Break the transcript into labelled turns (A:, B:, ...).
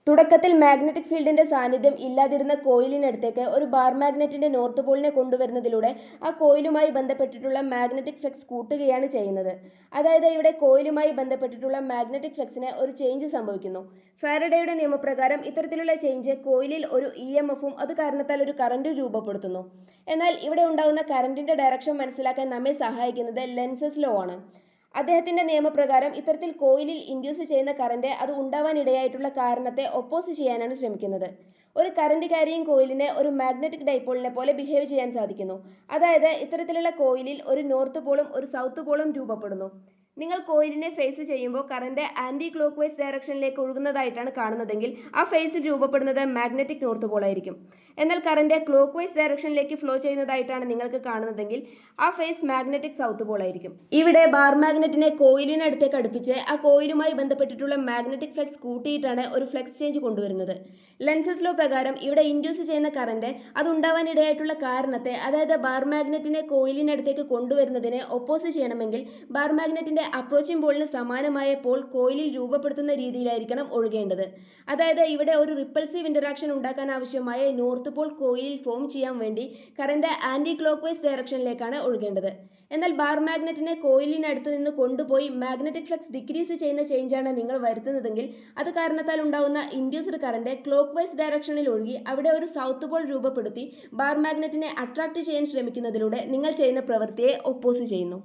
A: തുടക്കത്തിൽ മാഗ്നറ്റിക് ഫീൽഡിന്റെ സാന്നിധ്യം ഇല്ലാതിരുന്ന കോയിലിനടുത്തേക്ക് ഒരു ബാർ മാഗ്നറ്റിന്റെ നോർത്ത് പോളിനെ കൊണ്ടുവരുന്നതിലൂടെ ആ കോയിലുമായി ബന്ധപ്പെട്ടിട്ടുള്ള മാഗ്നറ്റിക് ഫ്ലക്സ് കൂട്ടുകയാണ് ചെയ്യുന്നത്. അതായത് ഇവിടെ കോയിലുമായി ബന്ധപ്പെട്ടിട്ടുള്ള മാഗ്നറ്റിക് ഫ്ലക്സിന് ഒരു ചേഞ്ച് സംഭവിക്കുന്നു. ഫാരഡേയുടെ നിയമപ്രകാരം ഇത്തരത്തിലുള്ള ചേഞ്ച് കോയിലിൽ ഒരു EMFും അത് കാരണത്താൽ ഒരു കറന്റും രൂപപ്പെടുത്തുന്നു. എന്നാൽ ഇവിടെ ഉണ്ടാകുന്ന കറന്റിന്റെ ഡയറക്ഷൻ മനസ്സിലാക്കാൻ നമ്മെ സഹായിക്കുന്നത് ലെൻസസ് ലോ ആണ്. അദ്ദേഹത്തിന്റെ നിയമപ്രകാരം ഇത്തരത്തിൽ കോയിലിൽ ഇൻഡ്യൂസ് ചെയ്യുന്ന കറന്റ് അത് ഉണ്ടാവാനിടയായിട്ടുള്ള കാരണത്തെ ഒപ്പോസ് ചെയ്യാനാണ് ശ്രമിക്കുന്നത്. ഒരു കറന്റ് ക്യാരിയിങ് കോയിലിന് ഒരു മാഗ്നറ്റിക് ഡൈപോളിനെ പോലെ ബിഹേവ് ചെയ്യാൻ സാധിക്കുന്നു. അതായത് ഇത്തരത്തിലുള്ള കോയിലിൽ ഒരു നോർത്ത് പോളും ഒരു സൗത്ത് പോളും രൂപപ്പെടുന്നു. നിങ്ങൾ കോയിലിനെ ഫേസ് ചെയ്യുമ്പോൾ കറന്റ് ആന്റി ക്ലോക്ക് വൈസ് ഡയറക്ഷനിലേക്ക് ഒഴുകുന്നതായിട്ടാണ് കാണുന്നതെങ്കിൽ ആ ഫേസിൽ രൂപപ്പെടുന്നത് മാഗ്നറ്റിക് നോർത്ത് പോൾ ആയിരിക്കും. എന്നാൽ കറന്റ് ക്ലോക്ക് വൈസ് ഡയറക്ഷനിലേക്ക് ഫ്ലോ ചെയ്യുന്നതായിട്ടാണ് നിങ്ങൾക്ക് കാണുന്നതെങ്കിൽ ആ ഫേസ് മാഗ്നറ്റിക് സൗത്ത് പോൾ ആയിരിക്കും. ഇവിടെ ബാർ മാഗ്നറ്റിനെ കോയിലിനടുത്തേക്ക് അടുപ്പിച്ച് ആ കോയിലുമായി ബന്ധപ്പെട്ടിട്ടുള്ള മാഗ്നറ്റിക് ഫ്ലക്സ് കൂട്ടിയിട്ടാണ് ഒരു ഫ്ലക്സ് ചേഞ്ച് കൊണ്ടുവരുന്നത്. ലെൻസസ് ലോ പ്രകാരം ഇവിടെ ഇൻഡ്യൂസ് ചെയ്യുന്ന കറന്റ് അത് ഉണ്ടാവാനിടയായിട്ടുള്ള കാരണത്തെ, അതായത് ബാർ മാഗ്നറ്റിനെ കോയിലിനടുത്തേക്ക് കൊണ്ടുവരുന്നതിനെ ഒപ്പോസ് ചെയ്യണമെങ്കിൽ ബാർ മാഗ്നറ്റിന്റെ അപ്രോച്ചിങ് പോളിന് സമാനമായ പോൾ കോയിലിൽ രൂപപ്പെടുത്തുന്ന രീതിയിലായിരിക്കണം ഒഴുകേണ്ടത്. അതായത് ഇവിടെ ഒരു റിപ്പൾസീവ് ഇന്ററാക്ഷൻ ഉണ്ടാക്കാൻ ആവശ്യമായ നോർത്ത് പോൾ കോയിലിൽ ഫോം ചെയ്യാൻ വേണ്ടി കറന്റ് ആന്റി ക്ലോക്ക് വൈസ് ഡയറക്ഷനിലേക്കാണ് ഒഴുകേണ്ടത്. എന്നാൽ ബാർ മാഗ്നറ്റിനെ കോയിലിനടുത്ത് നിന്ന് കൊണ്ടുപോയി മാഗ്നറ്റിക് ഫ്ലക്സ് ഡിക്രീസ് ചെയ്യുന്ന ചേഞ്ചാണ് നിങ്ങൾ വരുത്തുന്നതെങ്കിൽ അത് കാരണത്താൽ ഉണ്ടാവുന്ന ഇൻഡ്യൂസ്ഡ് കറന്റ് ക്ലോക്ക് വൈസ് ഡയറക്ഷനിൽ ഒഴുകി അവിടെ ഒരു സൗത്ത് പോൾ രൂപപ്പെടുത്തി ബാർ മാഗ്നറ്റിനെ അട്രാക്ട് ചെയ്യാൻ ശ്രമിക്കുന്നതിലൂടെ നിങ്ങൾ ചെയ്യുന്ന പ്രവൃത്തിയെ ഒപ്പോസ് ചെയ്യുന്നു.